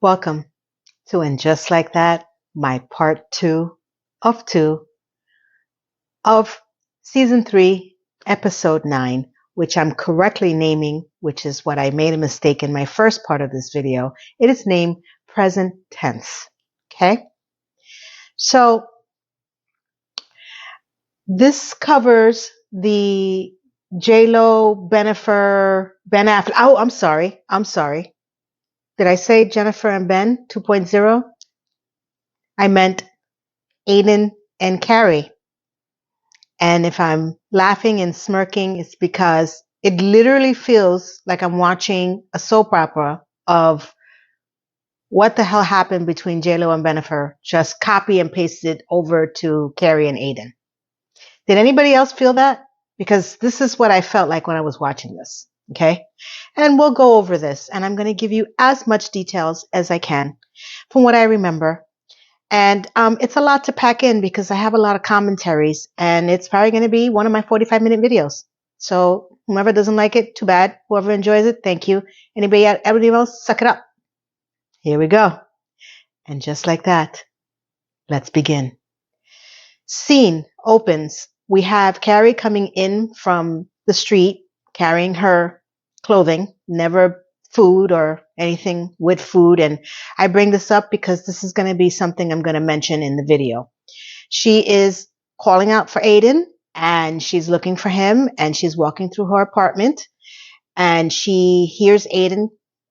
Welcome to And Just Like That, my part 2 of 2 of season 3, episode 9, which I'm correctly naming, which is what I made a mistake in my first part of this video. It is named present tense. Okay? So this covers the J-Lo, Ben Affleck. Oh, I'm sorry. Did I say Jennifer and Ben 2.0? I meant Aidan and Carrie. And if I'm laughing and smirking, it's because it literally feels like I'm watching a soap opera of what the hell happened between J-Lo and Ben Affleck, just copy and paste it over to Carrie and Aidan. Did anybody else feel that? Because this is what I felt like when I was watching this. Okay? And we'll go over this, and I'm going to give you as much details as I can from what I remember. And it's a lot to pack in because I have a lot of commentaries, and it's probably going to be one of my 45-minute videos. So whoever doesn't like it, too bad. Whoever enjoys it, thank you. Everybody else, suck it up. Here we go. And just like that, let's begin. Scene opens. We have Carrie coming in from the street, carrying her clothing, never food or anything with food. And I bring this up because this is going to be something I'm going to mention in the video. She is calling out for Aidan, and she's looking for him, and she's walking through her apartment, and she hears Aidan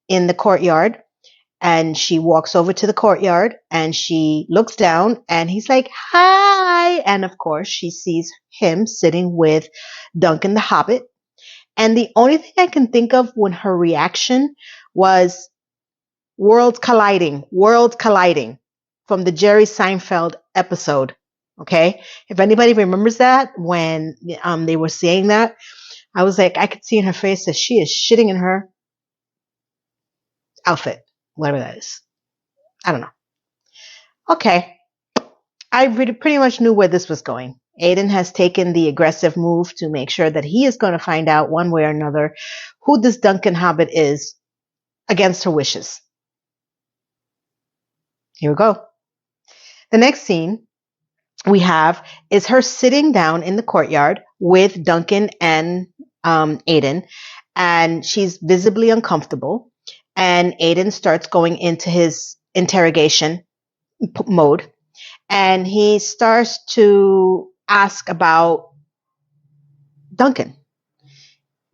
in the courtyard, and she walks over to the courtyard, and she looks down, and he's like, hi. And of course she sees him sitting with Duncan the Hobbit. And the only thing I can think of when her reaction was worlds colliding from the Jerry Seinfeld episode. Okay. If anybody remembers that, when they were saying that, I was like, I could see in her face that she is shitting in her outfit, whatever that is. I don't know. Okay. I pretty much knew where this was going. Aidan has taken the aggressive move to make sure that he is going to find out one way or another who this Duncan Hobbit is against her wishes. Here we go. The next scene we have is her sitting down in the courtyard with Duncan and Aidan, and she's visibly uncomfortable. And Aidan starts going into his interrogation mode, and he starts to ask about Duncan.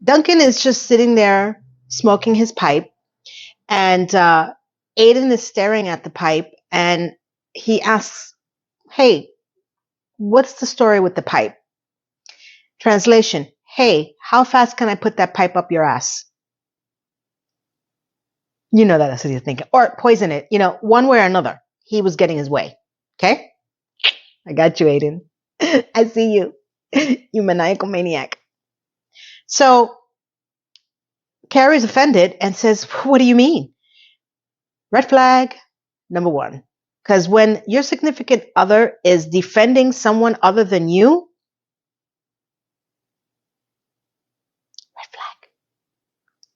Duncan is just sitting there smoking his pipe, and Aidan is staring at the pipe, and he asks, hey, what's the story with the pipe? Translation, hey, how fast can I put that pipe up your ass? You know that's what he's thinking. Or poison it, one way or another. He was getting his way. Okay? I got you, Aidan. I see you. You maniacal maniac. So Carrie's offended and says, what do you mean? Red flag number 1. Because when your significant other is defending someone other than you, red flag.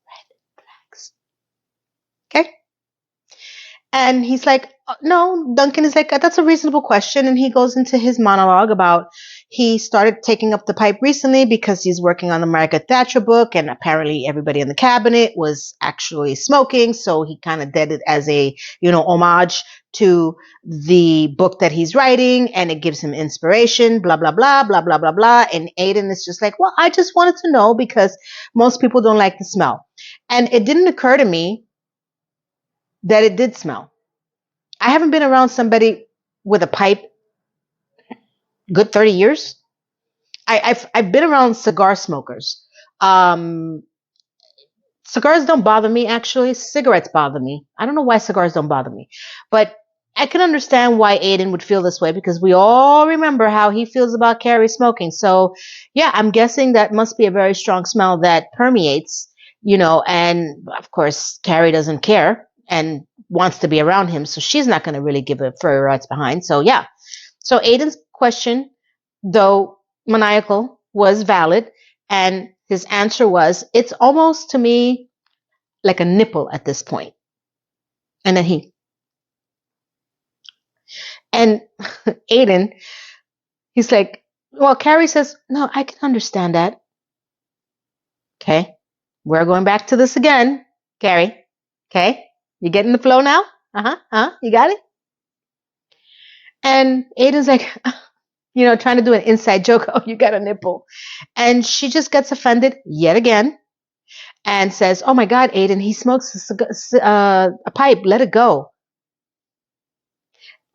Red flags. Okay? And he's like, no, Duncan is like, that's a reasonable question. And he goes into his monologue about he started taking up the pipe recently because he's working on the Margaret Thatcher book, and apparently everybody in the cabinet was actually smoking. So he kind of did it as a, homage to the book that he's writing, and it gives him inspiration, blah, blah, blah, blah, blah, blah, blah. And Aidan is just like, well, I just wanted to know because most people don't like the smell. And it didn't occur to me that it did smell. I haven't been around somebody with a pipe good 30 years. I've been around cigar smokers. Cigars don't bother me, actually. Cigarettes bother me. I don't know why cigars don't bother me. But I can understand why Aidan would feel this way, because we all remember how he feels about Carrie smoking. So, yeah, I'm guessing that must be a very strong smell that permeates, and of course, Carrie doesn't care and wants to be around him, so she's not going to really give a furry rights behind. So yeah, so Aidan's question, though maniacal, was valid, and his answer was, it's almost to me like a nipple at this point. And then he And Aidan, he's like, well, Carrie says, no, I can understand that. Okay. We're going back to this again, Carrie. Okay. You getting the flow now? You got it? And Aiden's like, trying to do an inside joke. Oh, you got a nipple. And she just gets offended yet again and says, oh my God, Aidan, he smokes a pipe. Let it go.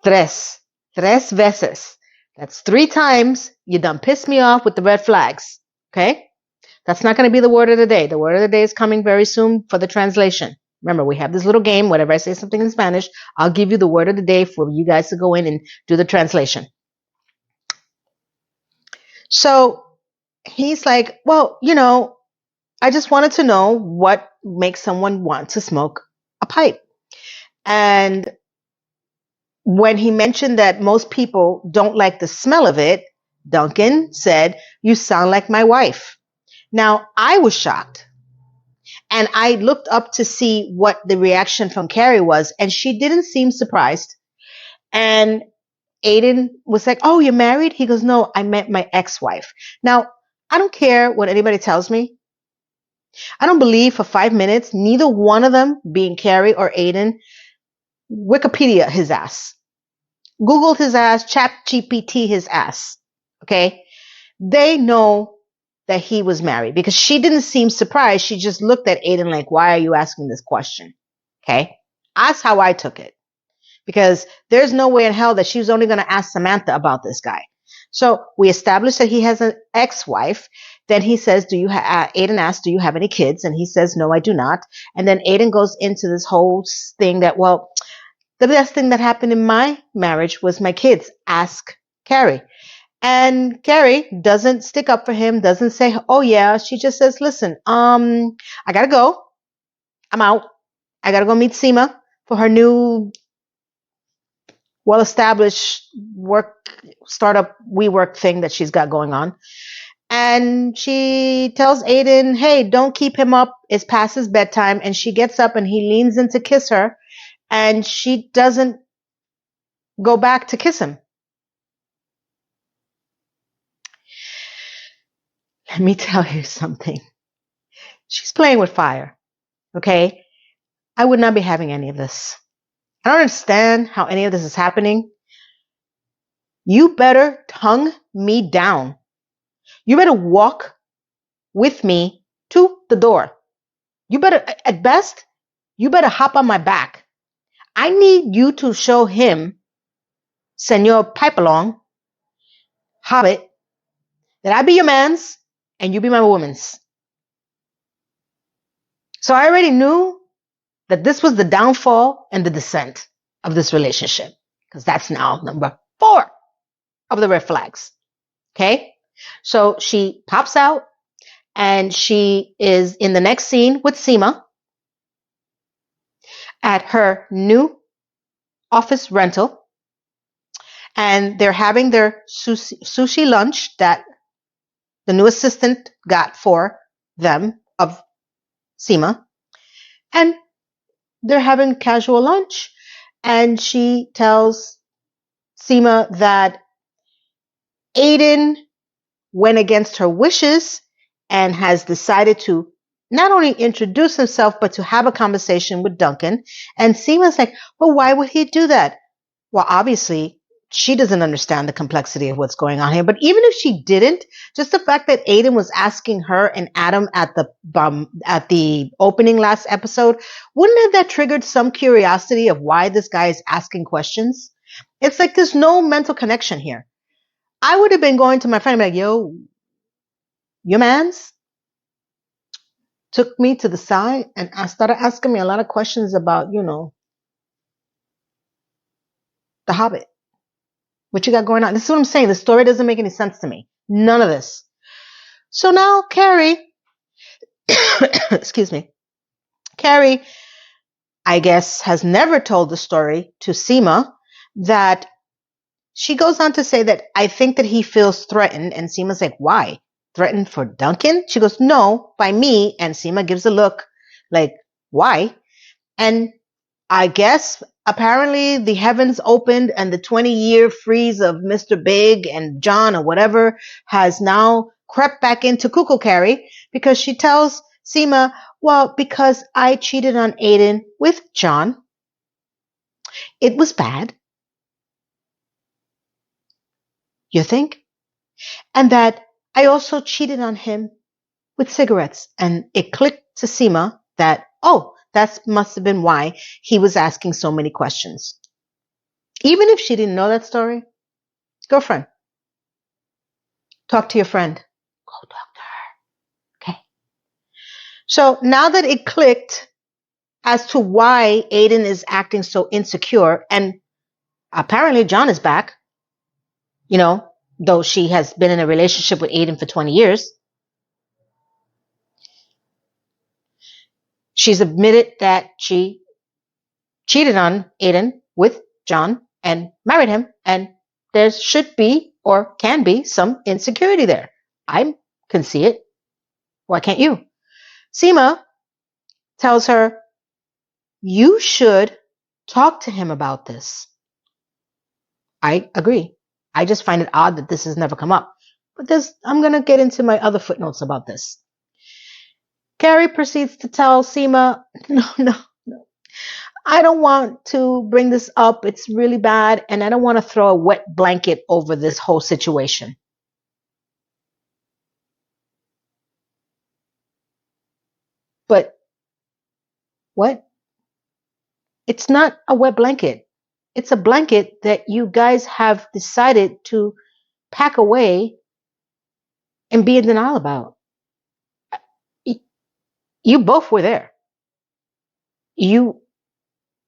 Tres veces. That's 3 times. You done pissed me off with the red flags. Okay? That's not going to be the word of the day. The word of the day is coming very soon for the translation. Remember, we have this little game. Whenever I say something in Spanish, I'll give you the word of the day for you guys to go in and do the translation. So he's like, well, I just wanted to know what makes someone want to smoke a pipe. And when he mentioned that most people don't like the smell of it, Duncan said, you sound like my wife. Now, I was shocked. And I looked up to see what the reaction from Carrie was, and she didn't seem surprised. And Aidan was like, oh, you're married? He goes, no, I met my ex-wife. Now, I don't care what anybody tells me. I don't believe for 5 minutes, neither one of them, being Carrie or Aidan, Wikipedia his ass. Googled his ass, Chat GPT his ass. Okay? They know that he was married because she didn't seem surprised. She just looked at Aidan like, why are you asking this question? Okay? That's how I took it. Because there's no way in hell that she was only going to ask Samantha about this guy. So we established that he has an ex-wife. Then he says, Aidan asks, do you have any kids? And he says, no, I do not. And then Aidan goes into this whole thing that, well, the best thing that happened in my marriage was my kids. Ask Carrie. And Carrie doesn't stick up for him, doesn't say, oh yeah. She just says, listen, I gotta go. I'm out. I gotta go meet Seema for her new well-established startup WeWork thing that she's got going on. And she tells Aidan, hey, don't keep him up. It's past his bedtime. And she gets up and he leans in to kiss her. And she doesn't go back to kiss him. Let me tell you something. She's playing with fire. Okay? I would not be having any of this. I don't understand how any of this is happening. You better tongue me down. You better walk with me to the door. You better, at best, you better hop on my back. I need you to show him, Senor Pipe-Along, Hobbit, that I be your man's and you be my woman's. So I already knew that this was the downfall and the descent of this relationship, because that's now number 4 of the red flags. Okay? So she pops out and she is in the next scene with Seema at her new office rental. And they're having their sushi lunch that the new assistant got for them of Seema. And they're having casual lunch. And she tells Seema that Aidan went against her wishes and has decided to not only introduce himself, but to have a conversation with Duncan. And Seema's like, well, why would he do that? Well, obviously, she doesn't understand the complexity of what's going on here. But even if she didn't, just the fact that Aidan was asking her and Adam at the opening last episode, wouldn't have that triggered some curiosity of why this guy is asking questions? It's like there's no mental connection here. I would have been going to my friend and be like, yo, your mans took me to the side and started asking me a lot of questions about, The Hobbit. What you got going on? This is what I'm saying. The story doesn't make any sense to me. None of this. So now Carrie, excuse me, Carrie, I guess, has never told the story to Seema, that she goes on to say that I think that he feels threatened. And Seema's like, why? Threatened for Duncan? She goes, no, by me. And Seema gives a look like, why? And I guess apparently the heavens opened and the 20-year freeze of Mr. Big and John or whatever has now crept back into Cuckoo Carrie because she tells Seema, well, because I cheated on Aidan with John. It was bad. You think? And that I also cheated on him with cigarettes. And it clicked to Seema that, oh, that must have been why he was asking so many questions. Even if she didn't know that story, girlfriend, talk to your friend. Go talk to her. Okay. So now that it clicked as to why Aidan is acting so insecure, and apparently John is back, though she has been in a relationship with Aidan for 20 years. She's admitted that she cheated on Aidan with John and married him, and there should be or can be some insecurity there. I can see it. Why can't you? Seema tells her, you should talk to him about this. I agree. I just find it odd that this has never come up. But I'm going to get into my other footnotes about this. Carrie proceeds to tell Seema, no. I don't want to bring this up. It's really bad, and I don't want to throw a wet blanket over this whole situation. But what? It's not a wet blanket. It's a blanket that you guys have decided to pack away and be in denial about. You both were there.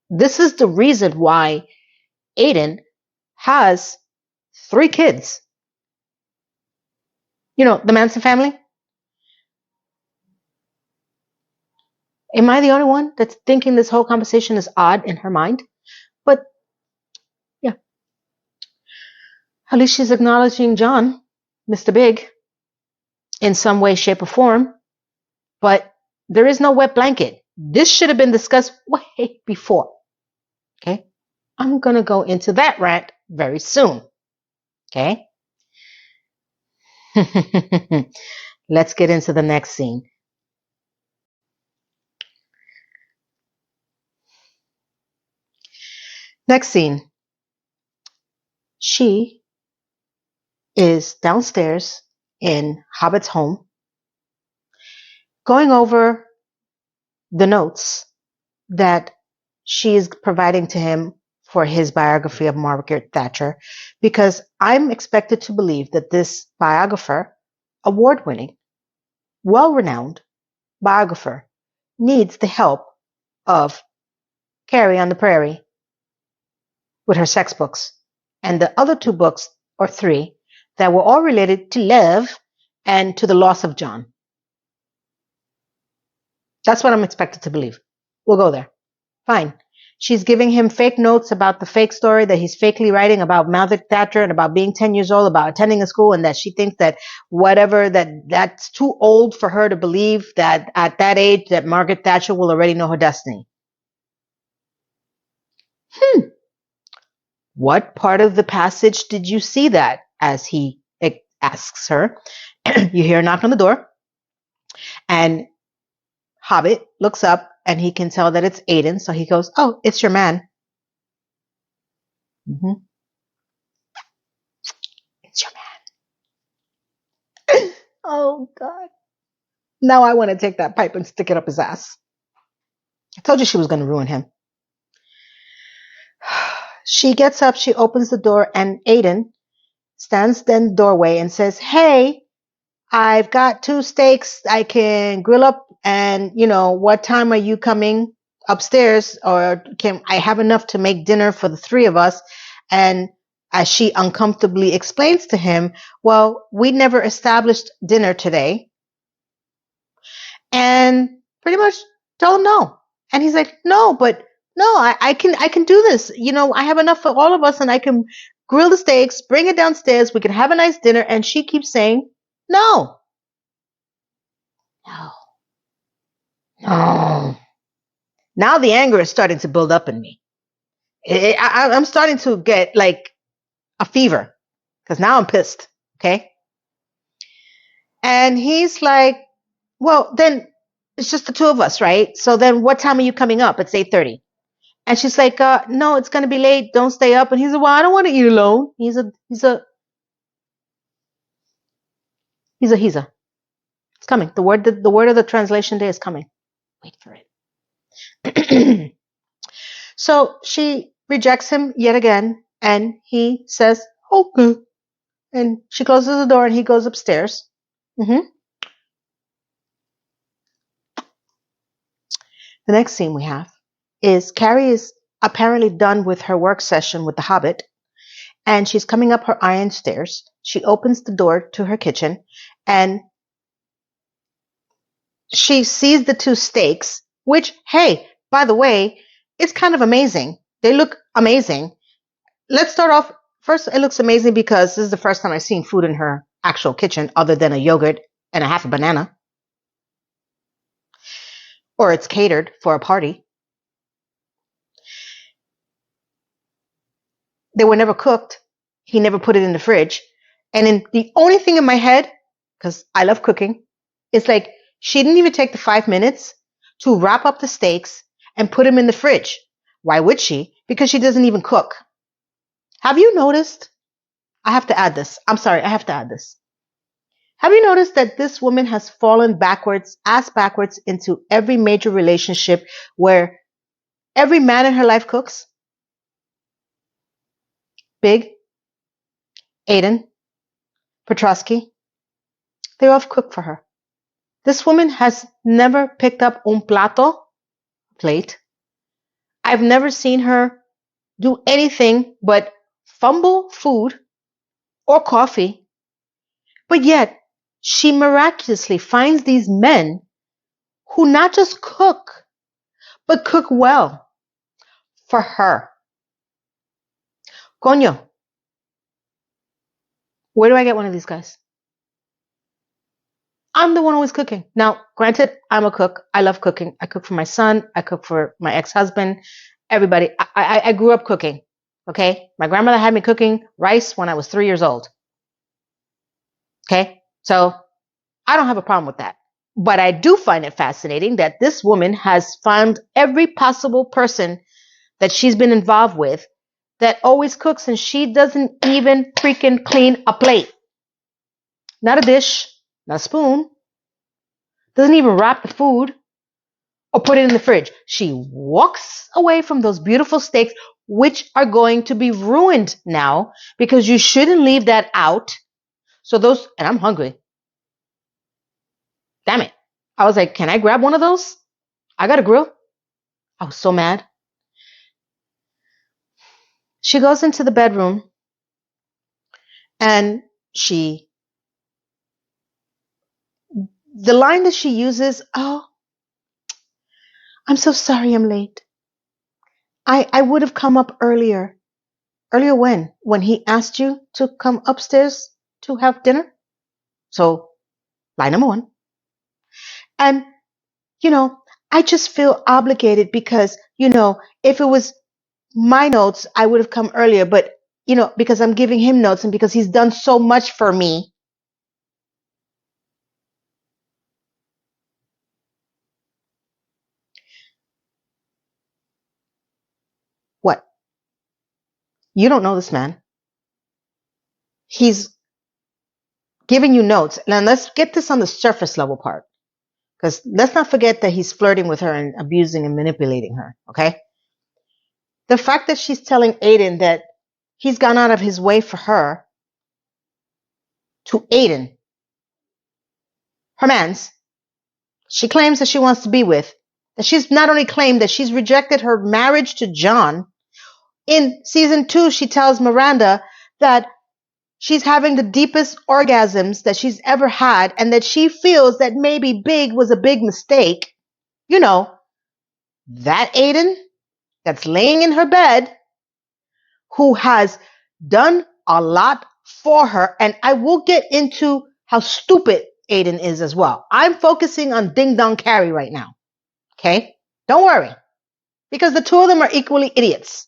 This is the reason why Aidan has 3 kids. The Manson family. Am I the only one that's thinking this whole conversation is odd in her mind? But yeah, at least she's acknowledging John, Mr. Big, in some way, shape, or form. But there is no wet blanket. This should have been discussed way before. Okay? I'm going to go into that rant very soon. Okay? Let's get into the next scene. Next scene. She is downstairs in Hobbit's home, going over the notes that she is providing to him for his biography of Margaret Thatcher, because I'm expected to believe that this biographer, award-winning, well-renowned biographer, needs the help of Carrie on the Prairie with her sex books, and the other 2 books, or 3, that were all related to love and to the loss of John. That's what I'm expected to believe. We'll go there. Fine. She's giving him fake notes about the fake story that he's fakely writing about Margaret Thatcher and about being 10 years old, about attending a school, and that she thinks that that's too old for her to believe that at that age that Margaret Thatcher will already know her destiny. What part of the passage did you see that? As he asks her. You hear a knock on the door, and Hobbit looks up, and he can tell that it's Aidan, so he goes, oh, it's your man. Mm-hmm. It's your man. Oh, God. Now I want to take that pipe and stick it up his ass. I told you she was going to ruin him. She gets up, she opens the door, and Aidan stands in the doorway and says, hey, I've got 2 steaks I can grill up, and, what time are you coming upstairs? Or can I have enough to make dinner for the 3 of us? And as she uncomfortably explains to him, well, we never established dinner today. And pretty much tell him no. And he's like, no, I can do this. I have enough for all of us, and I can grill the steaks, bring it downstairs. We can have a nice dinner. And she keeps saying, no. Now the anger is starting to build up in me. I'm starting to get like a fever because now I'm pissed. Okay. And he's like, well, then it's just the two of us, right? So then what time are you coming up? It's 8:30. And she's like, no, it's going to be late. Don't stay up. And he's like, well, I don't want to eat alone. He's a. It's coming. The word of the translation day is coming. Wait for it. So she rejects him yet again. And he says, okay. And she closes the door and he goes upstairs. The next scene we have is Carrie is apparently done with her work session with the Hobbit, and she's coming up her iron stairs. She opens the door to her kitchen, and she sees the two steaks, which, hey, by the way, it's kind of amazing. They look amazing. Let's start off. First, it looks amazing because this is the first time I've seen food in her actual kitchen other than a yogurt and a half a banana. Or it's catered for a party. They were never cooked. He never put it in the fridge. And the only thing in my head, because I love cooking, is like she didn't even take the 5 minutes to wrap up the steaks and put them in the fridge. Why would she? Because she doesn't even cook. Have you noticed? I have to add this. I'm sorry, I have to add this. Have you noticed that this woman has fallen ass backwards into every major relationship where every man in her life cooks? Big, Aidan, Petrovsky, they all cook for her. This woman has never picked up un plato, plate. I've never seen her do anything but fumble food or coffee, but yet she miraculously finds these men who not just cook, but cook well for her. Coño, where do I get one of these guys? I'm the one always cooking. Now, granted, I'm a cook. I love cooking. I cook for my son. I cook for my ex-husband. Everybody. I grew up cooking. Okay? My grandmother had me cooking rice when I was 3 years old. Okay? So I don't have a problem with that. But I do find it fascinating that this woman has found every possible person that she's been involved with that always cooks, and she doesn't even freaking clean a plate. Not a dish, not a spoon. Doesn't even wrap the food or put it in the fridge. She walks away from those beautiful steaks, which are going to be ruined now because you shouldn't leave that out. So those, and I'm hungry. Damn it. I was like, can I grab one of those? I got a grill. I was so mad. She goes into the bedroom and the line that she uses, oh, I'm so sorry I'm late. I would have come up earlier. Earlier when? When he asked you to come upstairs to have dinner? So, line number one. And, I just feel obligated because, if it was my notes, I would have come earlier. But, because I'm giving him notes and because he's done so much for me. What? You don't know this man. He's giving you notes. Now, let's get this on the surface level part. Because let's not forget that he's flirting with her and abusing and manipulating her, okay? The fact that she's telling Aidan that he's gone out of his way for her, to Aidan, her man's, she claims that she wants to be with, that she's not only claimed that she's rejected her marriage to John. In season 2, she tells Miranda that she's having the deepest orgasms that she's ever had and that she feels that maybe Big was a big mistake. That Aidan that's laying in her bed, who has done a lot for her, and I will get into how stupid Aidan is as well. I'm focusing on Ding Dong Carrie right now. Okay? Don't worry. Because the two of them are equally idiots.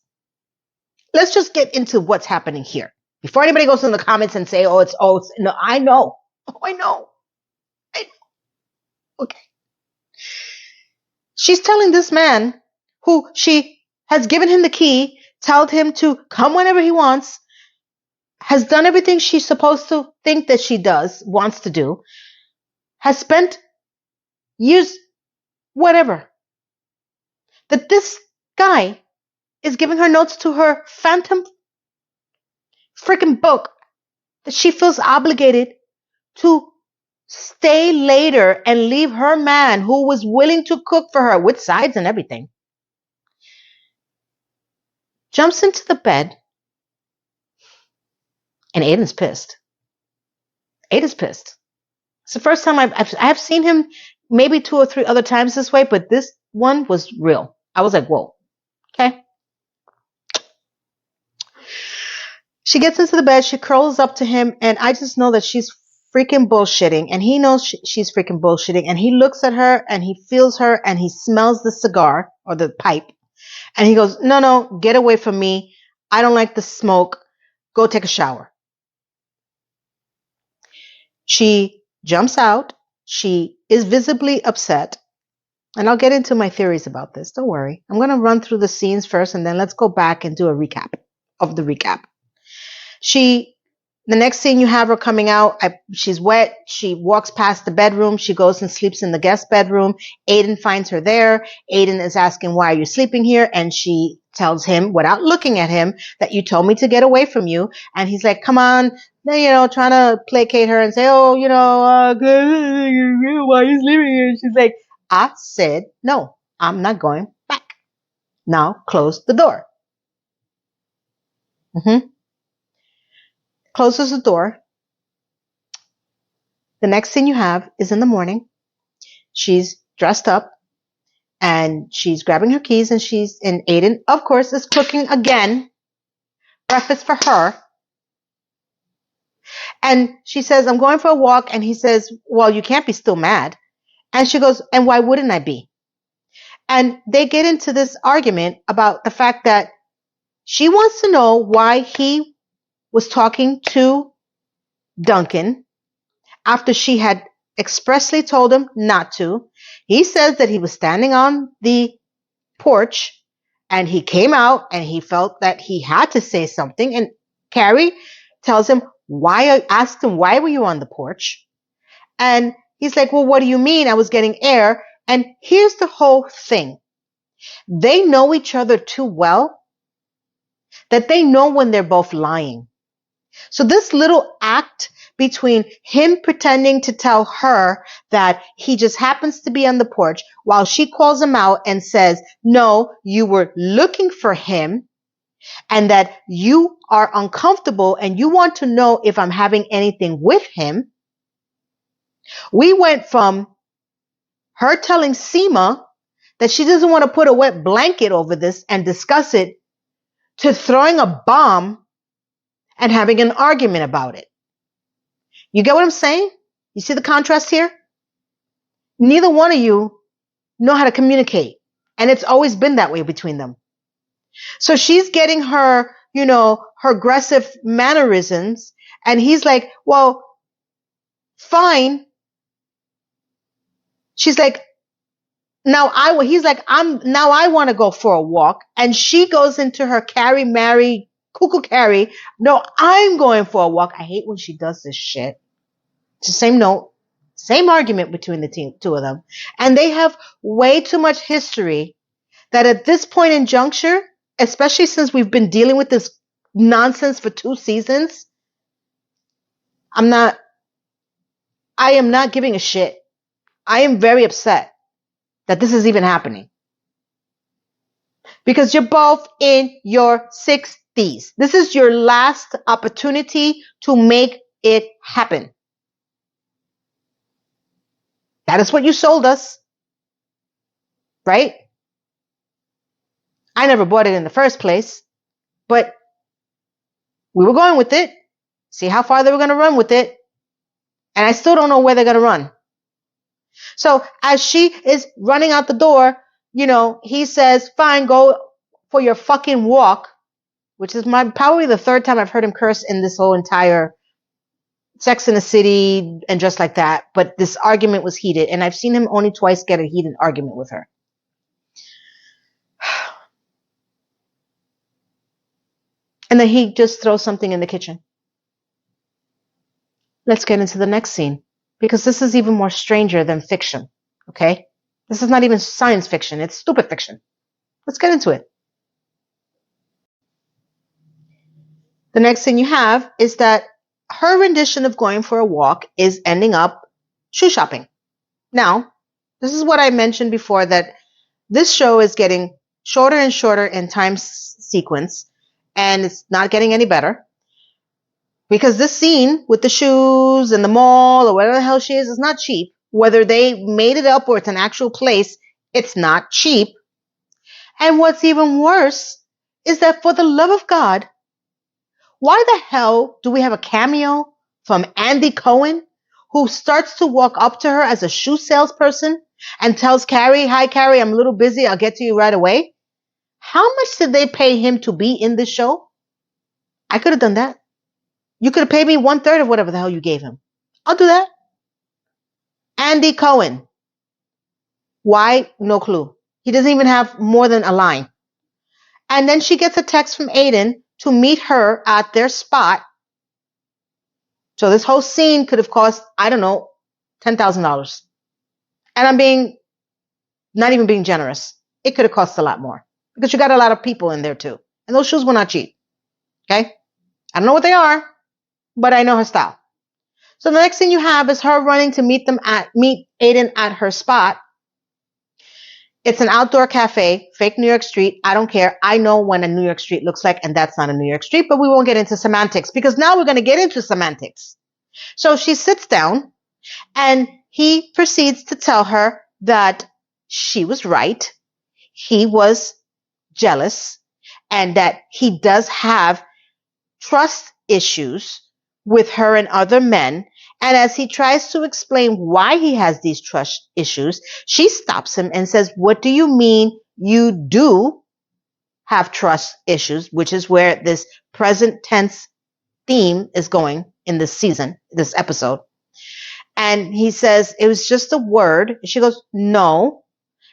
let's just get into what's happening here. Before anybody goes in the comments and say, no, I know. Oh, I know. Okay. She's telling this man who she has given him the key, told him to come whenever he wants, has done everything she's supposed to think that she wants to do, has spent years, whatever, that this guy is giving her notes to her phantom freaking book that she feels obligated to stay later and leave her man who was willing to cook for her with sides and everything. Jumps into the bed, and Aidan's pissed. Aidan's pissed. It's the first time I've seen him maybe 2 or 3 other times this way, but this one was real. I was like, whoa, okay. She gets into the bed, she curls up to him, and I just know that she's freaking bullshitting, and he knows she's freaking bullshitting, and he looks at her, and he feels her, and he smells the cigar, or the pipe, and he goes, no, get away from me. I don't like the smoke. Go take a shower. She jumps out. She is visibly upset, and I'll get into my theories about this. Don't worry. I'm going to run through the scenes first, and then let's go back and do a recap of the recap. The next scene you have her coming out. She's wet. She walks past the bedroom. She goes and sleeps in the guest bedroom. Aidan finds her there. Aidan is asking, why are you sleeping here? And she tells him, without looking at him, that you told me to get away from you. And he's like, come on, trying to placate her and say, why are you sleeping here? She's like, I said, no, I'm not going back. Now close the door. Closes the door. The next thing you have is in the morning. She's dressed up and she's grabbing her keys, and Aidan, of course, is cooking again breakfast for her. And she says, I'm going for a walk. And he says, well, you can't be still mad. And she goes, and why wouldn't I be? And they get into this argument about the fact that she wants to know why he was talking to Duncan after she had expressly told him not to. He says that he was standing on the porch and he came out and he felt that he had to say something. And Carrie tells him, asked him, why were you on the porch? And he's like, well, what do you mean? I was getting air. And here's the whole thing. They know each other too well that they know when they're both lying. So this little act between him pretending to tell her that he just happens to be on the porch while she calls him out and says, no, you were looking for him and that you are uncomfortable and you want to know if I'm having anything with him. We went from her telling Seema that she doesn't want to put a wet blanket over this and discuss it to throwing a bomb and having an argument about it. You get what I'm saying? You see the contrast here? Neither one of you know how to communicate. And it's always been that way between them. So she's getting her, her aggressive mannerisms. And he's like, well, fine. She's like, he's like, I want to go for a walk. And she goes into her cuckoo Carrie. No, I'm going for a walk. I hate when she does this shit. It's the same note, same argument between the two of them. And they have way too much history that at this point in juncture, especially since we've been dealing with this nonsense for 2 seasons, I am not giving a shit. I am very upset that this is even happening. Because you're both in your 60s. This is your last opportunity to make it happen. That is what you sold us. Right? I never bought it in the first place. But we were going with it. See how far they were going to run with it. And I still don't know where they're going to run. So as she is running out the door, he says, fine, go for your fucking walk which is probably the third time I've heard him curse in this whole entire Sex in the City and Just Like That. But this argument was heated, and I've seen him only twice get a heated argument with her. And then he just throws something in the kitchen. Let's get into the next scene, because this is even more stranger than fiction, okay? This is not even science fiction. It's stupid fiction. Let's get into it. The next thing you have is that her rendition of going for a walk is ending up shoe shopping. Now, this is what I mentioned before, that this show is getting shorter and shorter in time sequence, and it's not getting any better. Because this scene with the shoes and the mall or whatever the hell she is not cheap. Whether they made it up or it's an actual place, it's not cheap. And what's even worse is that, for the love of God, why the hell do we have a cameo from Andy Cohen, who starts to walk up to her as a shoe salesperson and tells Carrie, "Hi, Carrie, I'm a little busy. I'll get to you right away." How much did they pay him to be in this show? I could have done that. You could have paid me 1/3 of whatever the hell you gave him. I'll do that. Andy Cohen. Why? No clue. He doesn't even have more than a line. And then she gets a text from Aidan to meet her at their spot. So this whole scene could have cost, I don't know, $10,000. And I'm not even being generous. It could have cost a lot more, because you got a lot of people in there too. And those shoes were not cheap. Okay? I don't know what they are, but I know her style. So the next thing you have is her running to meet Aidan at her spot. It's an outdoor cafe, fake New York street. I don't care. I know what a New York street looks like, and that's not a New York street, but we won't get into semantics, because now we're going to get into semantics. So she sits down, and he proceeds to tell her that she was right. He was jealous, and that he does have trust issues with her and other men. And as he tries to explain why he has these trust issues, she stops him and says, "What do you mean you do have trust issues?" Which is where this present tense theme is going in this season, this episode. And he says, "It was just a word." She goes, "No."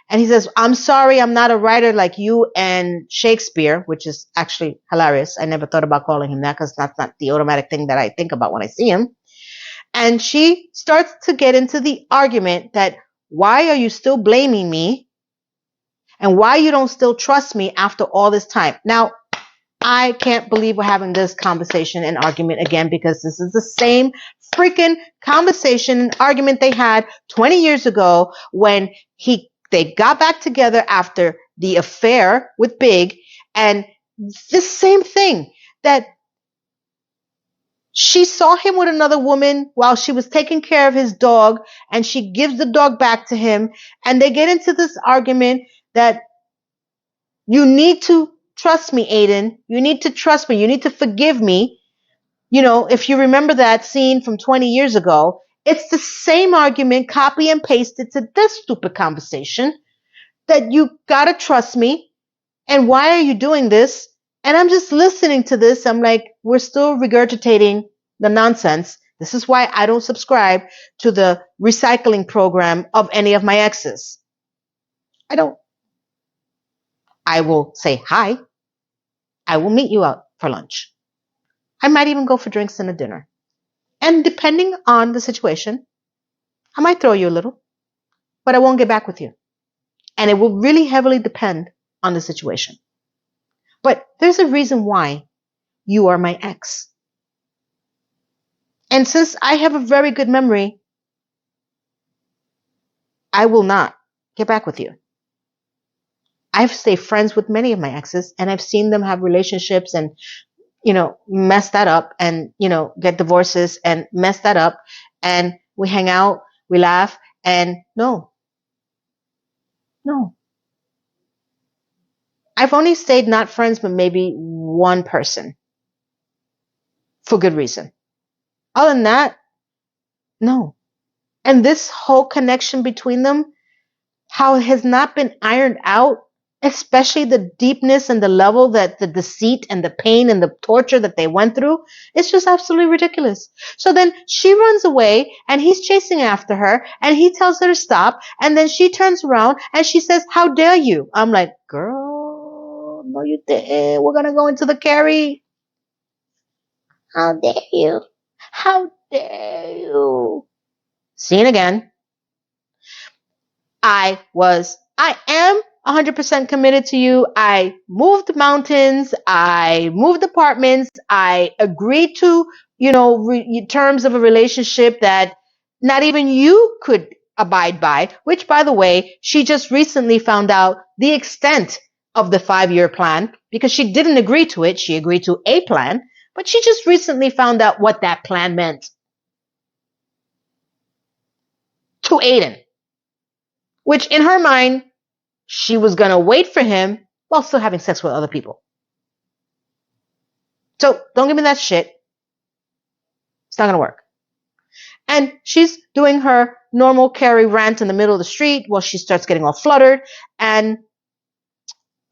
And he says, "I'm sorry, I'm not a writer like you and Shakespeare," which is actually hilarious. I never thought about calling him that, because that's not the automatic thing that I think about when I see him. And she starts to get into the argument that, why are you still blaming me? And why you don't still trust me after all this time? Now, I can't believe we're having this conversation and argument again, because this is the same freaking conversation and argument they had 20 years ago when they got back together after the affair with Big, and the same thing, that she saw him with another woman while she was taking care of his dog, and she gives the dog back to him, and they get into this argument that, "You need to trust me, Aidan. You need to trust me. You need to forgive me." You know, if you remember that scene from 20 years ago, it's the same argument, copy and pasted to this stupid conversation, that you gotta trust me, and why are you doing this? And I'm just listening to this. I'm like, we're still regurgitating the nonsense. This is why I don't subscribe to the recycling program of any of my exes. I don't. I will say hi. I will meet you out for lunch. I might even go for drinks and a dinner. And depending on the situation, I might throw you a little, but I won't get back with you. And it will really heavily depend on the situation. But there's a reason why you are my ex. And since I have a very good memory, I will not get back with you. I've stayed friends with many of my exes, and I've seen them have relationships and, mess that up, and, get divorces and mess that up. And we hang out, we laugh, and no. I've only stayed not friends with maybe one person for good reason. Other than that, no. And this whole connection between them, how it has not been ironed out, especially the deepness and the level that the deceit and the pain and the torture that they went through. It's just absolutely ridiculous. So then she runs away and he's chasing after her and he tells her to stop. And then she turns around and she says, "How dare you?" I'm like, girl, no, you didn't. We're going to go into the Carrie. How dare you? How dare you? Scene again. I am 100% committed to you. I moved mountains. I moved apartments. I agreed to, terms of a relationship that not even you could abide by, which, by the way, she just recently found out the extent of the 5-year plan because she didn't agree to it. She agreed to a plan, but she just recently found out what that plan meant to Aidan, which in her mind, she was going to wait for him while still having sex with other people. So don't give me that shit. It's not going to work. And she's doing her normal Carrie rant in the middle of the street while she starts getting all fluttered. And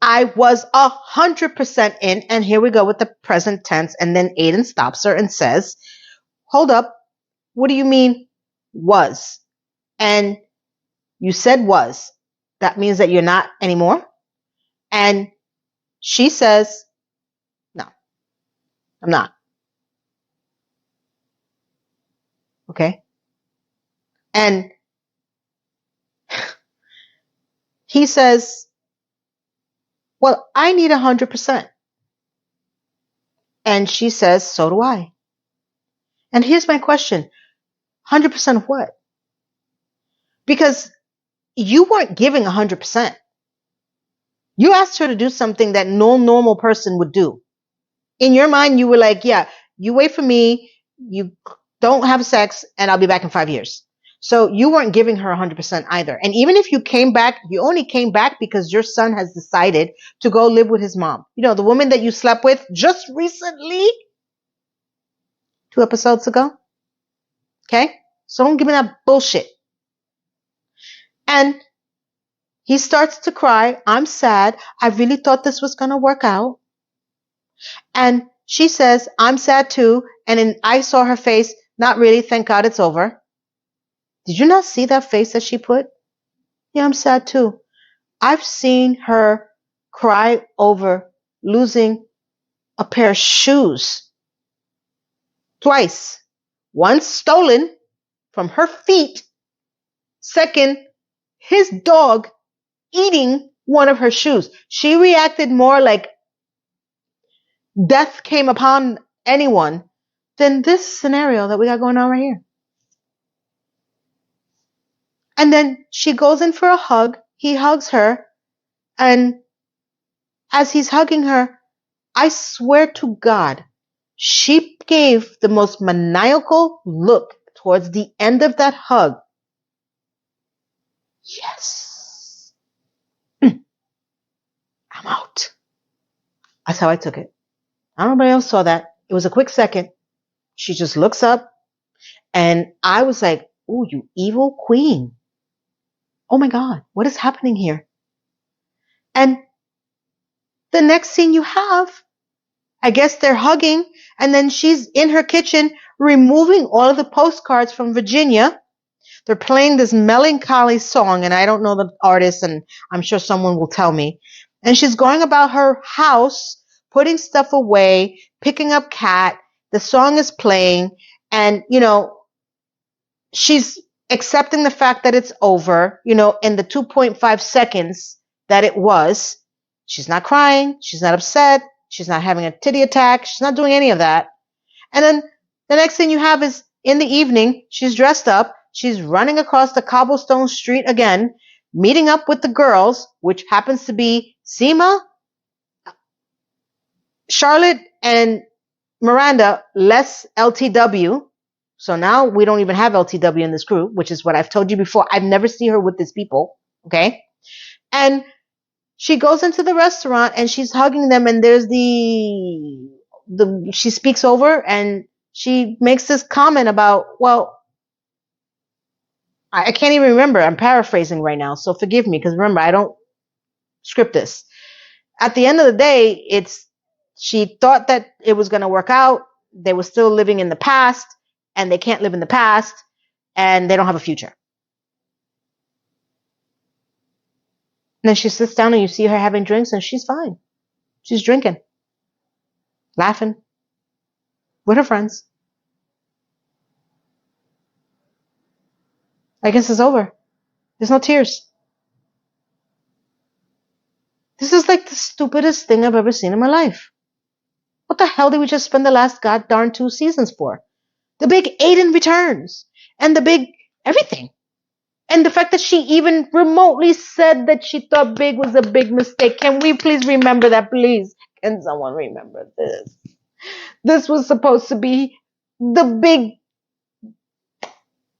I was 100% in. And here we go with the present tense. And then Aidan stops her and says, "Hold up. What do you mean was?" And you said was. That means that you're not anymore? And she says, "No, I'm not." Okay. And he says, "Well, I need 100%. And she says, "So do I." And here's my question. 100% of what? Because you weren't giving 100%. You asked her to do something that no normal person would do. In your mind, you were like, yeah, you wait for me, you don't have sex, and I'll be back in 5 years. So you weren't giving her 100% either. And even if you came back, you only came back because your son has decided to go live with his mom. You know, the woman that you slept with just recently, 2 episodes ago. Okay? So don't give me that bullshit. And he starts to cry. "I'm sad. I really thought this was going to work out." And she says, "I'm sad too." And then I saw her face. "Not really. Thank God it's over." Did you not see that face that she put? "Yeah, I'm sad too." I've seen her cry over losing a pair of shoes twice. Once stolen from her feet. Second, his dog eating one of her shoes. She reacted more like death came upon anyone than this scenario that we got going on right here. And then she goes in for a hug. He hugs her. And as he's hugging her, I swear to God, she gave the most maniacal look towards the end of that hug. Yes. I'm out. That's how I took it. I don't know if anybody else saw that. It was a quick second. She just looks up and I was like, "Ooh, you evil queen. Oh my God, what is happening here?" And the next scene you have, I guess they're hugging and then she's in her kitchen removing all of the postcards from Virginia. They're playing this melancholy song and I don't know the artist and I'm sure someone will tell me. And she's going about her house, putting stuff away, picking up cat. The song is playing and, she's accepting the fact that it's over, in the 2.5 seconds that it was. She's not crying. She's not upset. She's not having a titty attack. She's not doing any of that. And then the next thing you have is in the evening, she's dressed up. She's running across the cobblestone street again, meeting up with the girls, which happens to be Seema, Charlotte, and Miranda, less LTW. So now we don't even have LTW in this crew, which is what I've told you before. I've never seen her with these people. Okay. And she goes into the restaurant and she's hugging them and there's she speaks over and she makes this comment about, well, I can't even remember. I'm paraphrasing right now. So forgive me because remember, I don't script this. At the end of the day, she thought that it was going to work out. They were still living in the past, and they can't live in the past, and they don't have a future. And then she sits down and you see her having drinks, and she's fine. She's drinking, laughing with her friends. I guess it's over. There's no tears. This is like the stupidest thing I've ever seen in my life. What the hell did we just spend the last goddamn 2 seasons for? The big Aidan returns. And the big everything. And the fact that she even remotely said that she thought big was a big mistake. Can we please remember that, please? Can someone remember this? This was supposed to be the big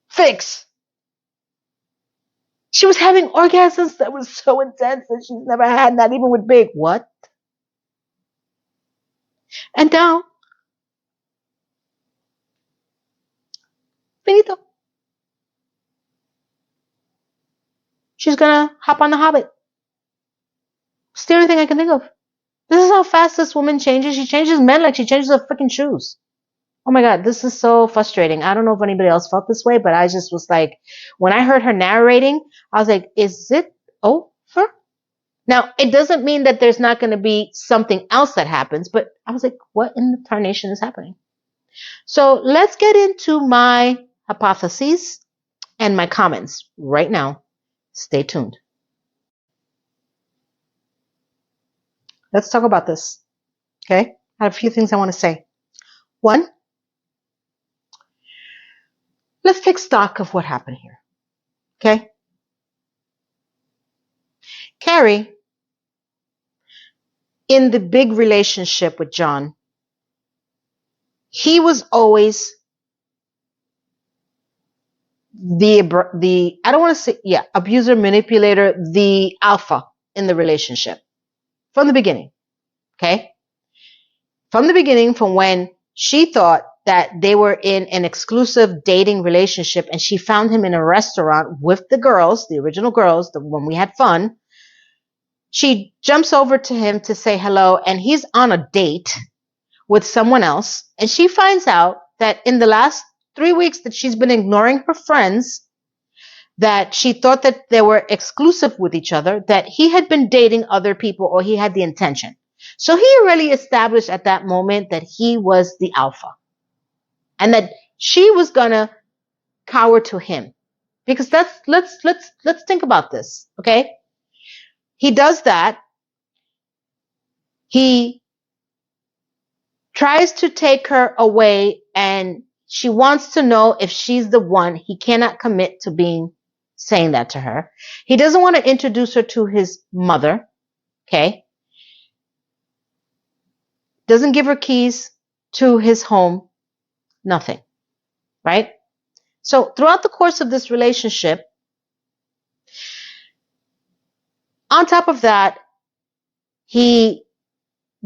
fix. She was having orgasms that were so intense that she's never had, not even with big. What? And now, finito. She's gonna hop on the Hobbit. It's the only thing I can think of. This is how fast this woman changes. She changes men like she changes her freaking shoes. Oh my God, this is so frustrating. I don't know if anybody else felt this way, but I just was like, when I heard her narrating, I was like, is it over? Now, it doesn't mean that there's not going to be something else that happens, but I was like, what in the tarnation is happening? So let's get into my hypotheses and my comments right now. Stay tuned. Let's talk about this. Okay? I have a few things I want to say. One, let's take stock of what happened here. Okay? Carrie, in the big relationship with John, he was always the I don't want to say, abuser, manipulator, the alpha in the relationship. From the beginning. Okay? From the beginning, from when she thought that they were in an exclusive dating relationship and she found him in a restaurant with the girls, the original girls, when we had fun, she jumps over to him to say hello, and he's on a date with someone else, and she finds out that in the last 3 weeks that she's been ignoring her friends, that she thought that they were exclusive with each other, that he had been dating other people, or he had the intention. So he already established at that moment that he was the alpha and that she was going to cower to him. Because let's think about this. Okay. He does that. He tries to take her away, and she wants to know if she's the one. He cannot commit to saying that to her. He doesn't want to introduce her to his mother. Okay. Doesn't give her keys to his home. Nothing. Right? So throughout the course of this relationship, on top of that, he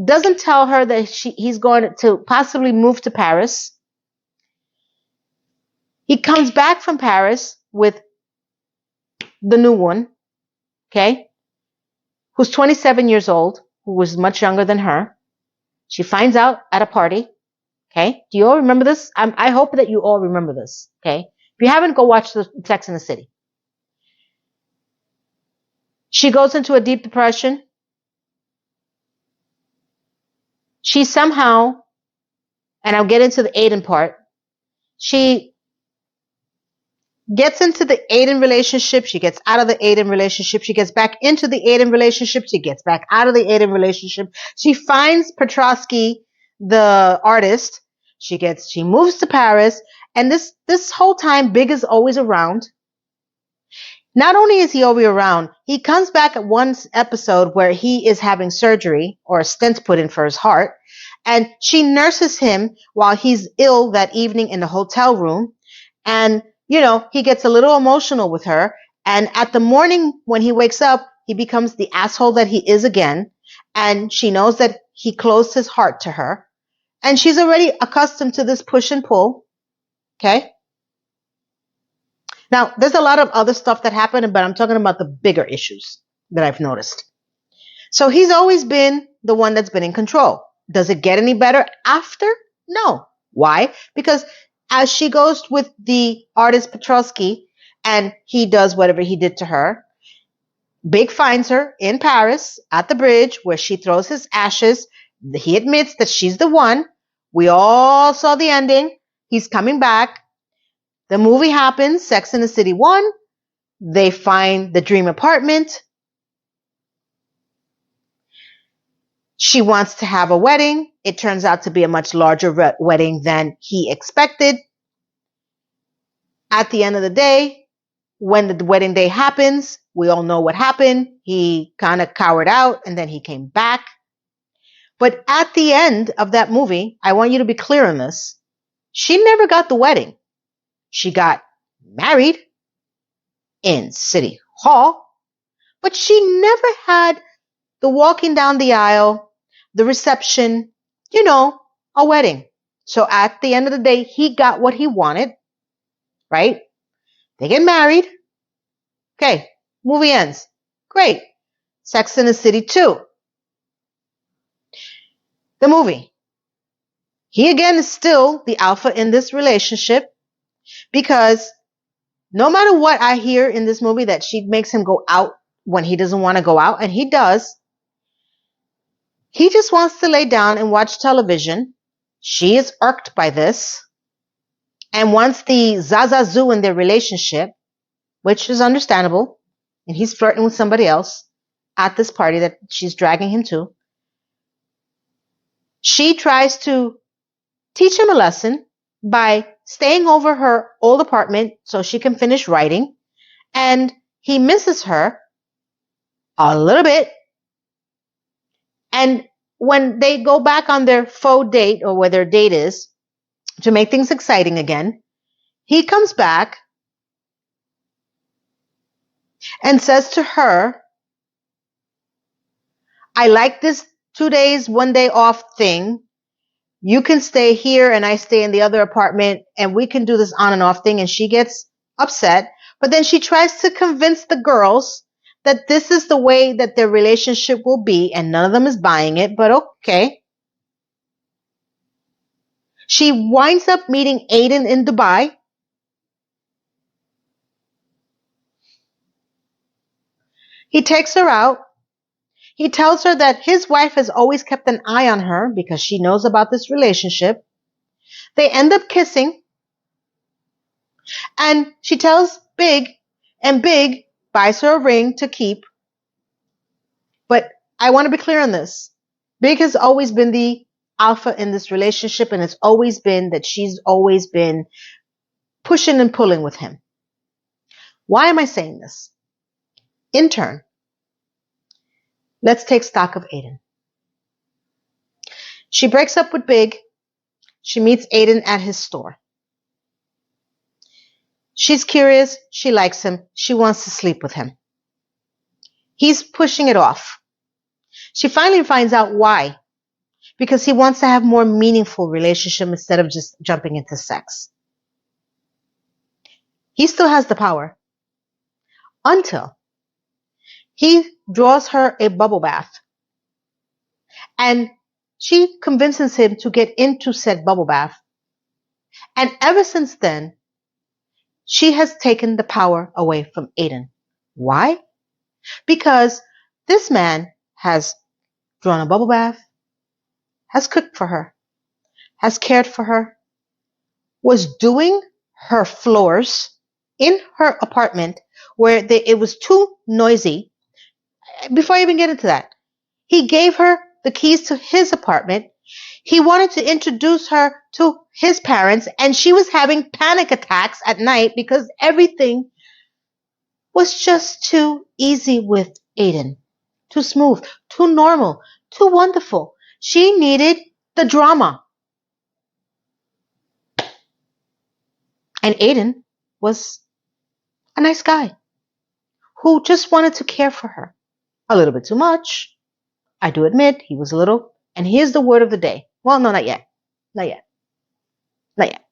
doesn't tell her that he's going to possibly move to Paris. He comes back from Paris with the new one, okay, who's 27 years old, who was much younger than her. She finds out at a party, okay? Do you all remember this? I hope that you all remember this, okay? If you haven't, go watch the Sex and the City. She goes into a deep depression. She somehow, and I'll get into the Aidan part, she gets into the Aidan relationship. She gets out of the Aidan relationship. She gets back into the Aidan relationship. She gets back out of the Aidan relationship. She finds Petrovsky, the artist. She moves to Paris. And this whole time, Big is always around. Not only is he always around, he comes back at one episode where he is having surgery or a stent put in for his heart. And she nurses him while he's ill that evening in the hotel room. And he gets a little emotional with her. And at the morning when he wakes up, he becomes the asshole that he is again. And she knows that he closed his heart to her. And she's already accustomed to this push and pull. Okay? Now, there's a lot of other stuff that happened, but I'm talking about the bigger issues that I've noticed. So he's always been the one that's been in control. Does it get any better after? No. Why? Because as she goes with the artist Petrovsky and he does whatever he did to her, Big finds her in Paris at the bridge where she throws his ashes. He admits that she's the one. We all saw the ending. He's coming back. The movie happens. Sex in the City 1. They find the dream apartment. She wants to have a wedding. It turns out to be a much larger wedding than he expected. At the end of the day, when the wedding day happens, we all know what happened. He kind of cowered out and then he came back. But at the end of that movie, I want you to be clear on this. She never got the wedding. She got married in City Hall, but she never had the walking down the aisle, the reception, a wedding. So at the end of the day, he got what he wanted, right? They get married. Okay, movie ends. Great. Sex in the City 2. The movie. He again is still the alpha in this relationship because no matter what I hear in this movie that she makes him go out when he doesn't want to go out, and he does, he just wants to lay down and watch television. She is irked by this and wants the zazazoo in their relationship, which is understandable, and he's flirting with somebody else at this party that she's dragging him to. She tries to teach him a lesson by staying over her old apartment so she can finish writing, and he misses her a little bit. And when they go back on their faux date, or where their date is, to make things exciting again, he comes back and says to her, I like this 2 days, 1 day off thing. You can stay here and I stay in the other apartment and we can do this on and off thing. And she gets upset, but then she tries to convince the girls that this is the way that their relationship will be, and none of them is buying it, but okay. She winds up meeting Aidan in Dubai. He takes her out. He tells her that his wife has always kept an eye on her because she knows about this relationship. They end up kissing. And she tells Big, and Big buys her a ring to keep. But I want to be clear on this. Big has always been the alpha in this relationship, and it's always been that she's always been pushing and pulling with him. Why am I saying this? In turn, let's take stock of Aidan. She breaks up with Big. She meets Aidan at his store. She's curious. She likes him. She wants to sleep with him. He's pushing it off. She finally finds out why. Because he wants to have more meaningful relationship instead of just jumping into sex. He still has the power. Until he draws her a bubble bath. And she convinces him to get into said bubble bath. And ever since then, she has taken the power away from Aidan. Why? Because this man has drawn a bubble bath, has cooked for her, has cared for her, was doing her floors in her apartment where it was too noisy. Before I even get into that, he gave her the keys to his apartment. He wanted to introduce her to his parents, and she was having panic attacks at night because everything was just too easy with Aidan. Too smooth, too normal, too wonderful. She needed the drama. And Aidan was a nice guy who just wanted to care for her. A little bit too much. I do admit he was a little, and here's the word of the day. Well, no, not yet. Not yet. Not yet.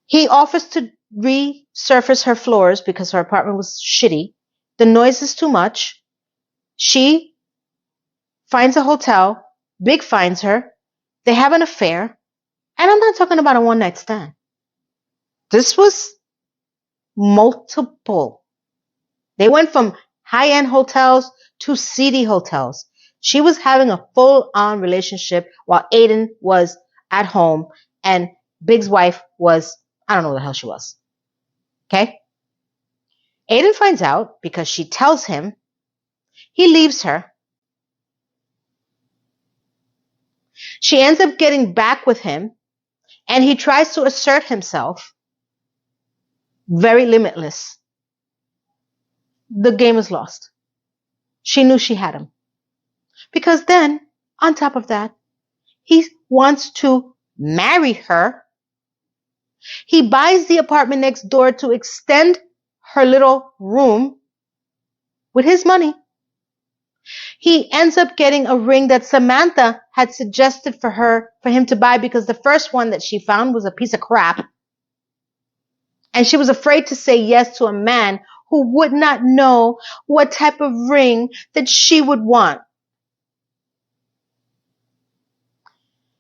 He offers to resurface her floors because her apartment was shitty. The noise is too much. She finds a hotel. Big finds her. They have an affair. And I'm not talking about a one-night stand. This was multiple. They went from high-end hotels to seedy hotels. She was having a full-on relationship while Aidan was at home and Big's wife was, I don't know who the hell she was. Okay? Aidan finds out because she tells him. He leaves her. She ends up getting back with him and he tries to assert himself. Very limitless. The game is lost. She knew she had him. Because then, on top of that, he wants to marry her. He buys the apartment next door to extend her little room with his money. He ends up getting a ring that Samantha had suggested for him to buy because the first one that she found was a piece of crap. And she was afraid to say yes to a man who would not know what type of ring that she would want.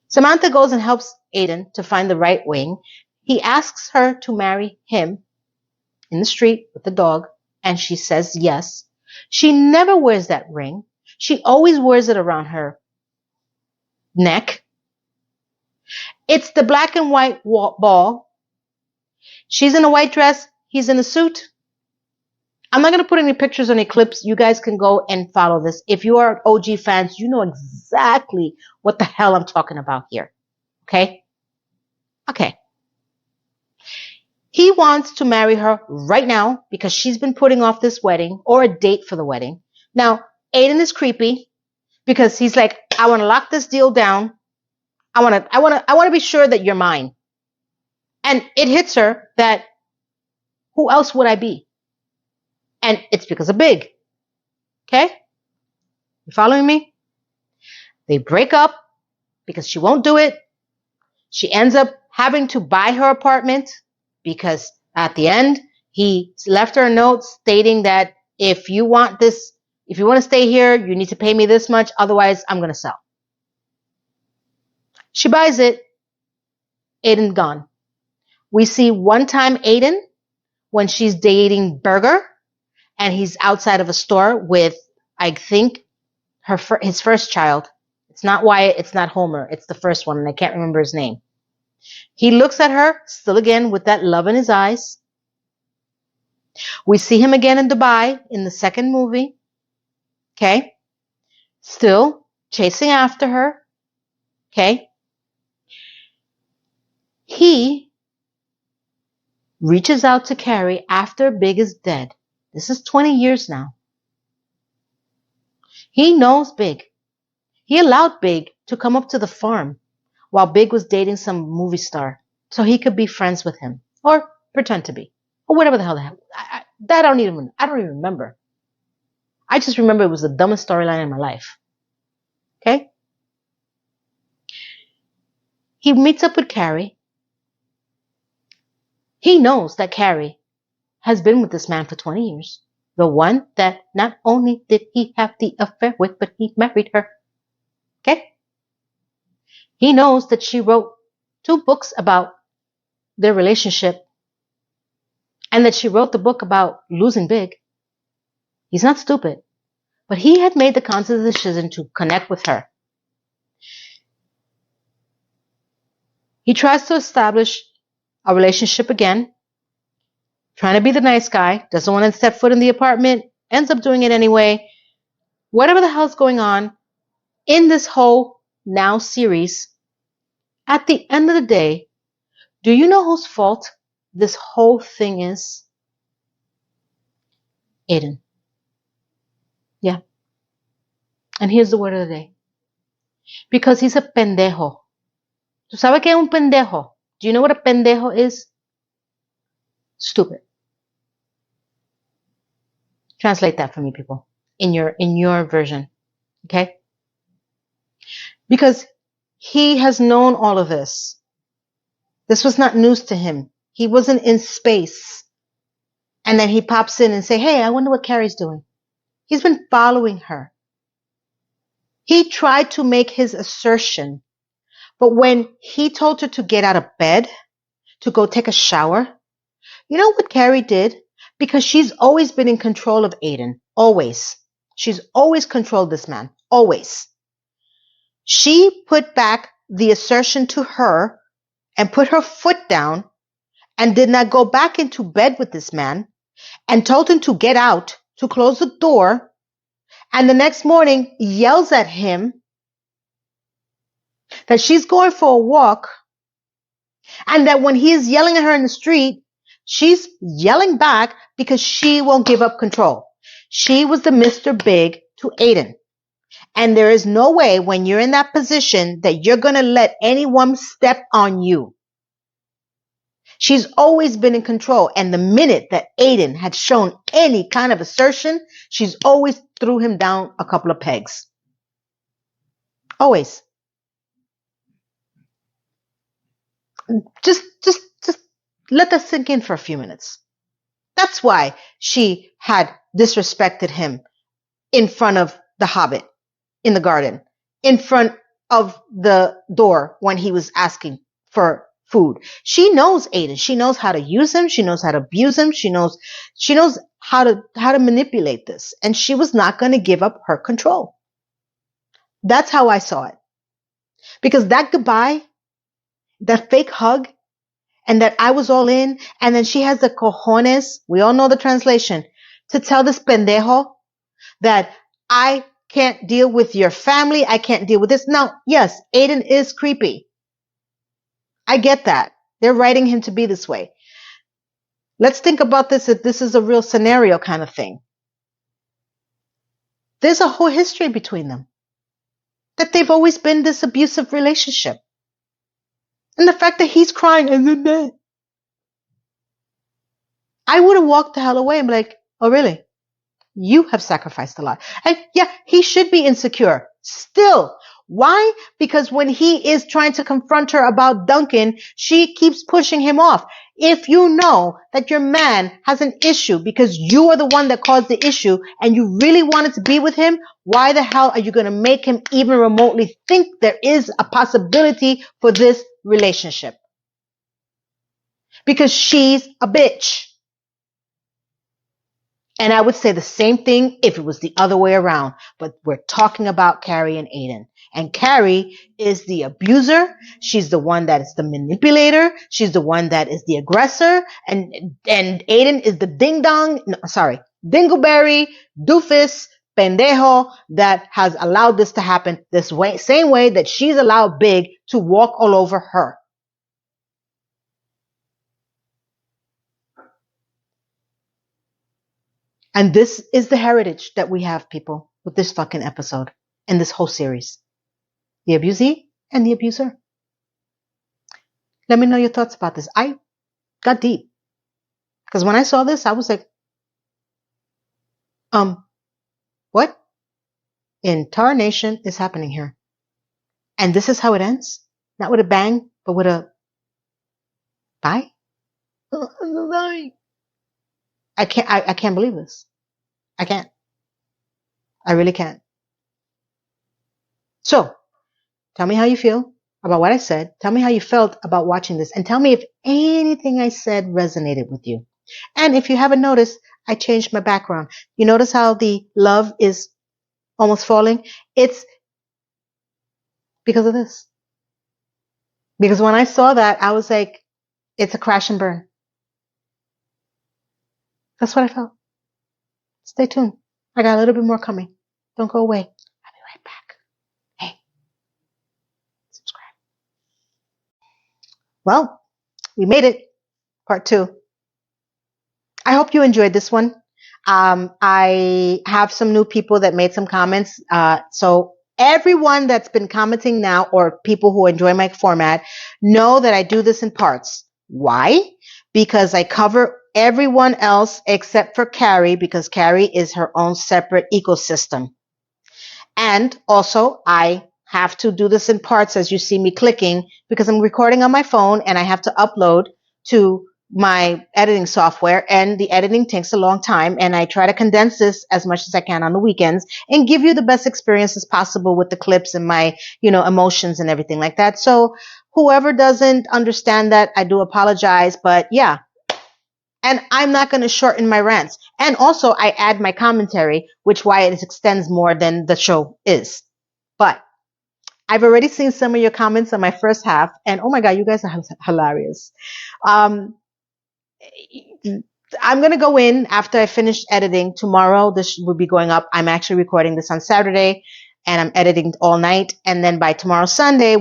Samantha goes and helps Aidan to find the right ring. He asks her to marry him in the street with the dog, and she says yes. She never wears that ring. She always wears it around her neck. It's the black and white ball. She's in a white dress. He's in a suit. I'm not going to put any pictures or any clips. You guys can go and follow this. If you are OG fans, you know exactly what the hell I'm talking about here. Okay? Okay. He wants to marry her right now because she's been putting off this wedding or a date for the wedding. Now, Aidan is creepy because he's like, I want to lock this deal down. I want to be sure that you're mine. And it hits her that who else would I be? And it's because of Big. Okay? You following me? They break up because she won't do it. She ends up having to buy her apartment because at the end, he left her a note stating that if you want to stay here, you need to pay me this much. Otherwise, I'm going to sell. She buys it. Aidan gone. We see one time Aidan when she's dating Burger and he's outside of a store with, I think, his first child. It's not Wyatt, it's not Homer, it's the first one, and I can't remember his name. He looks at her, still again with that love in his eyes. We see him again in Dubai in the second movie. Okay? Still chasing after her. Okay? He reaches out to Carrie after Big is dead. This is 20 years now. He knows Big. He allowed Big to come up to the farm while Big was dating some movie star so he could be friends with him or pretend to be or whatever the hell that happened. I don't even remember. I just remember it was the dumbest storyline in my life. Okay? He meets up with Carrie. He knows that Carrie has been with this man for 20 years. The one that not only did he have the affair with, but he married her. Okay? He knows that she wrote 2 books about their relationship and that she wrote the book about losing Big. He's not stupid. But he had made the conscious decision to connect with her. He tries to establish a relationship again, trying to be the nice guy, doesn't want to step foot in the apartment, ends up doing it anyway. Whatever the hell's going on in this whole now series, at the end of the day, do you know whose fault this whole thing is? Aidan. Yeah. And here's the word of the day. Because he's a pendejo. ¿Tú sabes qué es un pendejo? Do you know what a pendejo is? Stupid. Translate that for me, people, in your version. Okay? Because he has known all of this. This was not news to him. He wasn't in space. And then he pops in and say, hey, I wonder what Carrie's doing. He's been following her. He tried to make his assertion, but when he told her to get out of bed, to go take a shower, you know what Carrie did? Because she's always been in control of Aidan. Always. She's always controlled this man. Always. She put back the assertion to her and put her foot down and did not go back into bed with this man and told him to get out, to close the door, and the next morning yells at him that she's going for a walk, and that when he is yelling at her in the street, she's yelling back because she won't give up control. She was the Mr. Big to Aidan. And there is no way when you're in that position that you're going to let anyone step on you. She's always been in control. And the minute that Aidan had shown any kind of assertion, she's always threw him down a couple of pegs. Always. Just let that sink in for a few minutes. That's why she had disrespected him in front of the Hobbit in the garden, in front of the door when he was asking for food. She knows Aidan. She knows how to use him. She knows how to abuse him. She knows how to manipulate this. And she was not going to give up her control. That's how I saw it. Because that goodbye, that fake hug, and that I was all in, and then she has the cojones, we all know the translation, to tell this pendejo that I can't deal with your family, I can't deal with this. Now, yes, Aidan is creepy. I get that. They're writing him to be this way. Let's think about this if this is a real scenario kind of thing. There's a whole history between them. That they've always been this abusive relationship. And the fact that he's crying and then that. I would have walked the hell away and be like, oh really? You have sacrificed a lot. And yeah, he should be insecure. Still. Why? Because when he is trying to confront her about Duncan, she keeps pushing him off. If you know that your man has an issue because you are the one that caused the issue and you really wanted to be with him, why the hell are you going to make him even remotely think there is a possibility for this relationship? Because she's a bitch. And I would say the same thing if it was the other way around. But we're talking about Carrie and Aidan. And Carrie is the abuser. She's the one that is the manipulator. She's the one that is the aggressor. And Aidan is the dingleberry, doofus, pendejo that has allowed this to happen this way, same way that she's allowed Big to walk all over her. And this is the heritage that we have, people, with this fucking episode and this whole series. The abusee and the abuser. Let me know your thoughts about this. I got deep. Because when I saw this, I was like, what in tarnation is happening here? And this is how it ends? Not with a bang, but with a bye? I can't believe this. I can't. I really can't. So, tell me how you feel about what I said. Tell me how you felt about watching this. And tell me if anything I said resonated with you. And if you haven't noticed, I changed my background. You notice how the love is almost falling? It's because of this. Because when I saw that, I was like, it's a crash and burn. That's what I felt. Stay tuned. I got a little bit more coming. Don't go away. I'll be right back. Hey, subscribe. Well, we made it. Part 2. I hope you enjoyed this one. I have some new people that made some comments. So everyone that's been commenting now, or people who enjoy my format, know that I do this in parts. Why? Because I cover everyone else except for Carrie, because Carrie is her own separate ecosystem. And also, I have to do this in parts as you see me clicking, because I'm recording on my phone and I have to upload to my editing software, and the editing takes a long time, and I try to condense this as much as I can on the weekends and give you the best experiences possible with the clips and my, emotions and everything like that. So whoever doesn't understand that, I do apologize, but yeah. And I'm not going to shorten my rants. And also I add my commentary, which why it extends more than the show is. But I've already seen some of your comments on my first half, and oh my God, you guys are hilarious. Um, I'm going to go in after I finish editing tomorrow. This will be going up. I'm actually recording this on Saturday, and I'm editing all night. And then by tomorrow, Sunday,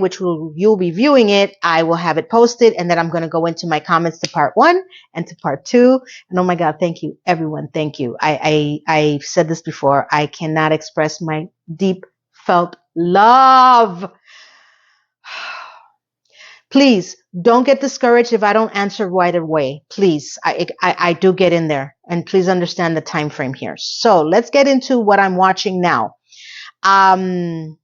you'll be viewing it, I will have it posted. And then I'm going to go into my comments to part 1 and to part 2. And oh my God, thank you, everyone. Thank you. I've said this before. I cannot express my deep felt love. Please don't get discouraged if I don't answer right away. Please, I do get in there, and please understand the time frame here. So let's get into what I'm watching now. I'm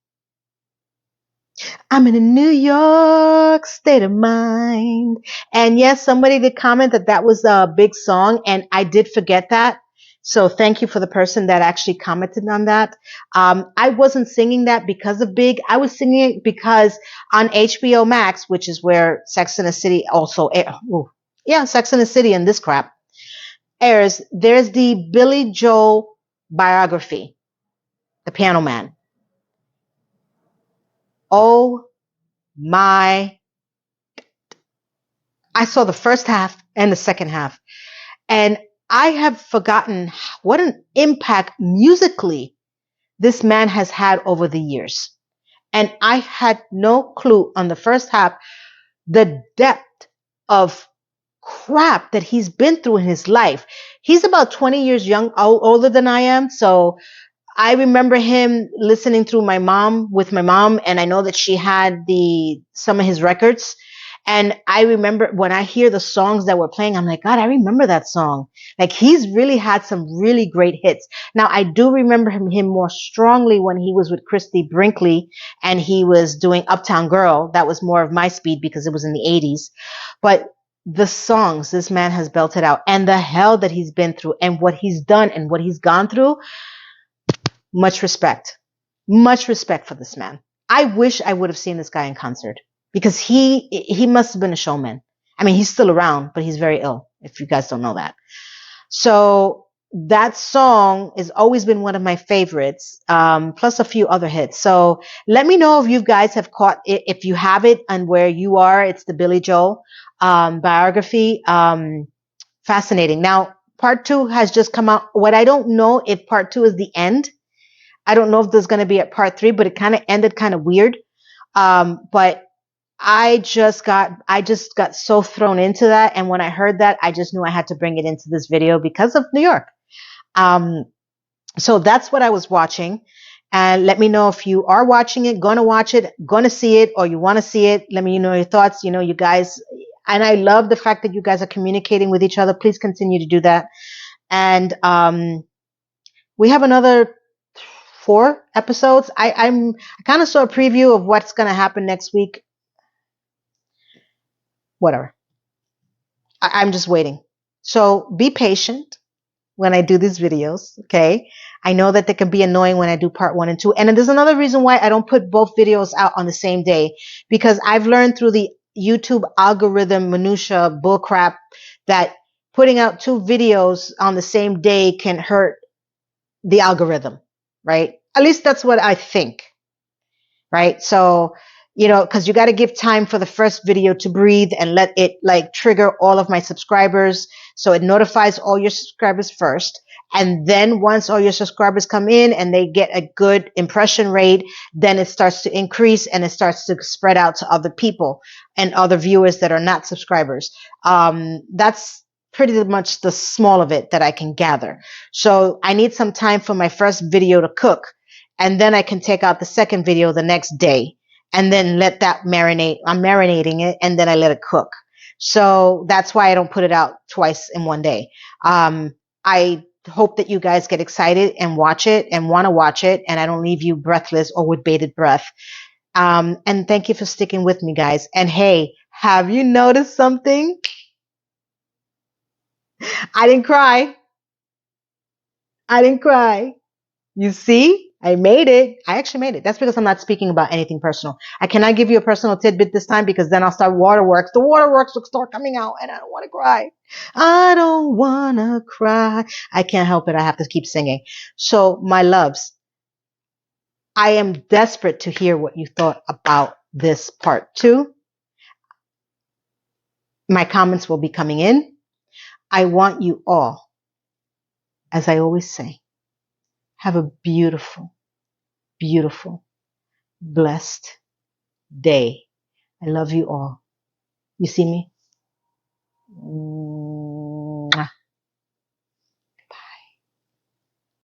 in a New York state of mind. And yes, somebody did comment that was a big song, and I did forget that. So thank you for the person that actually commented on that. I wasn't singing that because of Big. I was singing it because on HBO Max, which is where Sex and the City also, Sex and the City and this crap airs, there's the Billy Joel biography, The Piano Man. Oh my, I saw the first half and the second half, and I have forgotten what an impact musically this man has had over the years. And I had no clue on the first half the depth of crap that he's been through in his life. He's about 20 years older than I am. So I remember him listening through with my mom, and I know that she had some of his records. And I remember when I hear the songs that were playing, I'm like, God, I remember that song. Like, he's really had some really great hits. Now, I do remember him more strongly when he was with Christy Brinkley and he was doing Uptown Girl. That was more of my speed because it was in the 80s. But the songs this man has belted out, and the hell that he's been through, and what he's done and what he's gone through, much respect for this man. I wish I would have seen this guy in concert, because he must have been a showman. I mean, he's still around, but he's very ill, if you guys don't know that. So that song has always been one of my favorites, plus a few other hits. So let me know if you guys have caught it, if you have it, and where you are. It's the Billy Joel biography. Fascinating. Now, part 2 has just come out. What I don't know if part 2 is the end. I don't know if there's going to be a part 3, but it kind of ended kind of weird. But I just got so thrown into that. And when I heard that, I just knew I had to bring it into this video because of New York. So that's what I was watching. And let me know if you are watching it, going to watch it, going to see it, or you want to see it. Let me know your thoughts. You guys, and I love the fact that you guys are communicating with each other. Please continue to do that. And we have another 4 episodes. I kind of saw a preview of what's going to happen next week. Whatever. I'm just waiting. So be patient when I do these videos, okay? I know that they can be annoying when I do part 1 and 2. And there's another reason why I don't put both videos out on the same day, because I've learned through the YouTube algorithm minutia bullcrap that putting out 2 videos on the same day can hurt the algorithm, right? At least that's what I think, right? So, because you got to give time for the first video to breathe and let it trigger all of my subscribers. So it notifies all your subscribers first. And then once all your subscribers come in and they get a good impression rate, then it starts to increase and it starts to spread out to other people and other viewers that are not subscribers. That's pretty much the small of it that I can gather. So I need some time for my first video to cook. And then I can take out the second video the next day and then let that marinate. I'm marinating it, and then I let it cook. So that's why I don't put it out twice in one day. I hope that you guys get excited and watch it and want to watch it, and I don't leave you breathless or with bated breath. And thank you for sticking with me, guys. And hey, have you noticed something? I didn't cry. I didn't cry. You see, I made it. I actually made it. That's because I'm not speaking about anything personal. I cannot give you a personal tidbit this time because then I'll start waterworks. The waterworks will start coming out and I don't want to cry. I don't want to cry. I can't help it. I have to keep singing. So, my loves, I am desperate to hear what you thought about this part 2. My comments will be coming in. I want you all, as I always say, have a beautiful, beautiful, blessed day. I love you all. You see me?